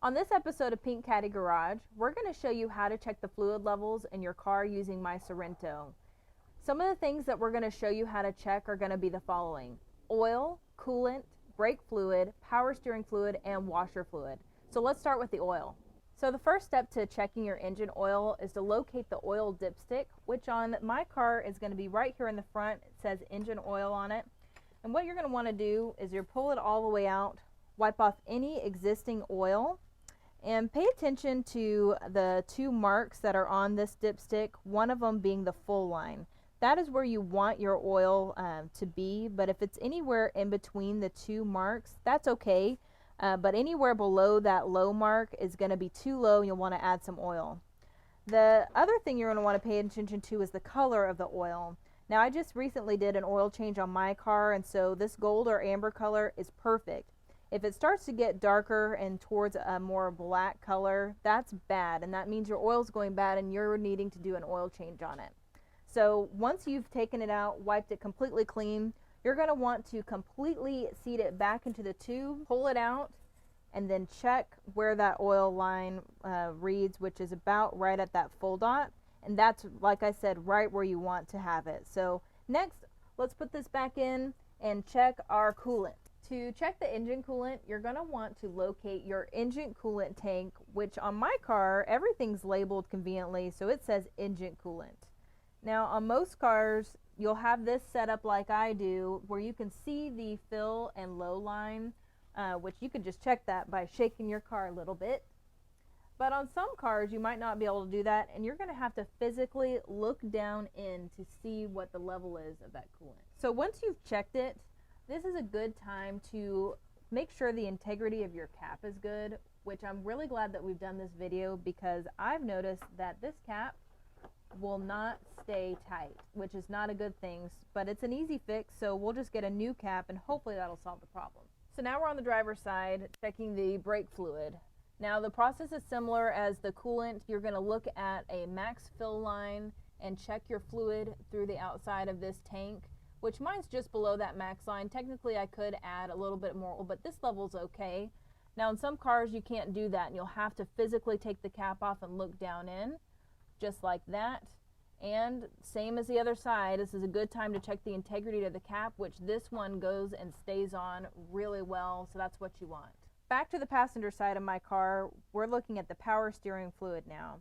On this episode of Pink Caddy Garage, we're going to show you how to check the fluid levels in your car using my Sorento. Some of the things that we're going to show you how to check are going to be the following: oil, coolant, brake fluid, power steering fluid, and washer fluid. So let's start with the oil. So the first step to checking your engine oil is to locate the oil dipstick, which on my car is going to be right here in the front. It says engine oil on it. And what you're going to want to do is you pull it all the way out, wipe off any existing oil, and pay attention to the two marks that are on this dipstick, one of them being the full line. That is where you want your oil to be, but if it's anywhere in between the two marks, that's okay. But anywhere below that low mark is going to be too low, and you'll want to add some oil. The other thing you're going to want to pay attention to is the color of the oil. Now, I just recently did an oil change on my car, and so this gold or amber color is perfect. If it starts to get darker and towards a more black color, that's bad, and that means your oil's going bad and you're needing to do an oil change on it. So once you've taken it out, wiped it completely clean, you're going to want to completely seat it back into the tube, pull it out, and then check where that oil line reads, which is about right at that full dot, and that's, like I said, right where you want to have it. So next, let's put this back in and check our coolant. To check the engine coolant, you're going to want to locate your engine coolant tank, which on my car, everything's labeled conveniently, so it says engine coolant. Now, on most cars, you'll have this set up like I do, where you can see the fill and low line, which you can just check that by shaking your car a little bit. But on some cars, you might not be able to do that, and you're going to have to physically look down in to see what the level is of that coolant. So once you've checked it, this is a good time to make sure the integrity of your cap is good, which I'm really glad that we've done this video, because I've noticed that this cap will not stay tight, which is not a good thing, but it's an easy fix, so we'll just get a new cap and hopefully that'll solve the problem. So now we're on the driver's side checking the brake fluid. Now the process is similar as the coolant. You're going to look at a max fill line and check your fluid through the outside of this tank, which mine's just below that max line. Technically I could add a little bit more, but this level's okay. Now in some cars you can't do that, and you'll have to physically take the cap off and look down in, just like that. And same as the other side, this is a good time to check the integrity of the cap, which this one goes and stays on really well, so that's what you want. Back to the passenger side of my car, we're looking at the power steering fluid now.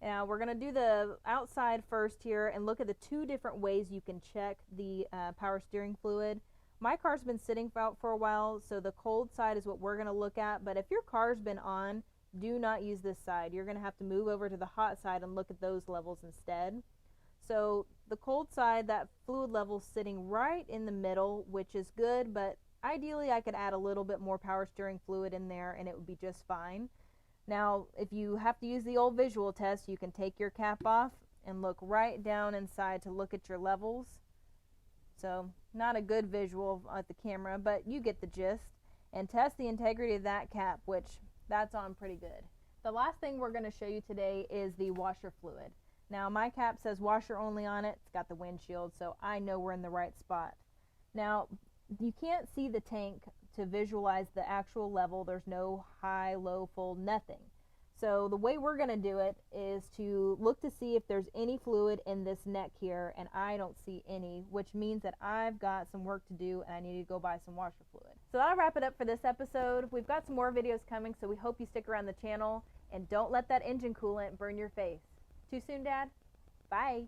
Now we're going to do the outside first here and look at the two different ways you can check the power steering fluid. My car's been sitting out for a while, so the cold side is what we're going to look at, but if your car's been on, do not use this side. You're going to have to move over to the hot side and look at those levels instead. So the cold side, that fluid level's sitting right in the middle, which is good, but ideally I could add a little bit more power steering fluid in there and it would be just fine. Now, if you have to use the old visual test, you can take your cap off and look right down inside to look at your levels. So, not a good visual at the camera, but you get the gist. And test the integrity of that cap, which that's on pretty good. The last thing we're going to show you today is the washer fluid. Now, my cap says washer only on it. It's got the windshield, so I know we're in the right spot. Now, you can't see the tank to visualize the actual level. There's no high, low, full, nothing. So the way we're going to do it is to look to see if there's any fluid in this neck here, and I don't see any, which means that I've got some work to do and I need to go buy some washer fluid. So that'll wrap it up for this episode. We've got some more videos coming, so we hope you stick around the channel, and don't let that engine coolant burn your face. Too soon, Dad? Bye.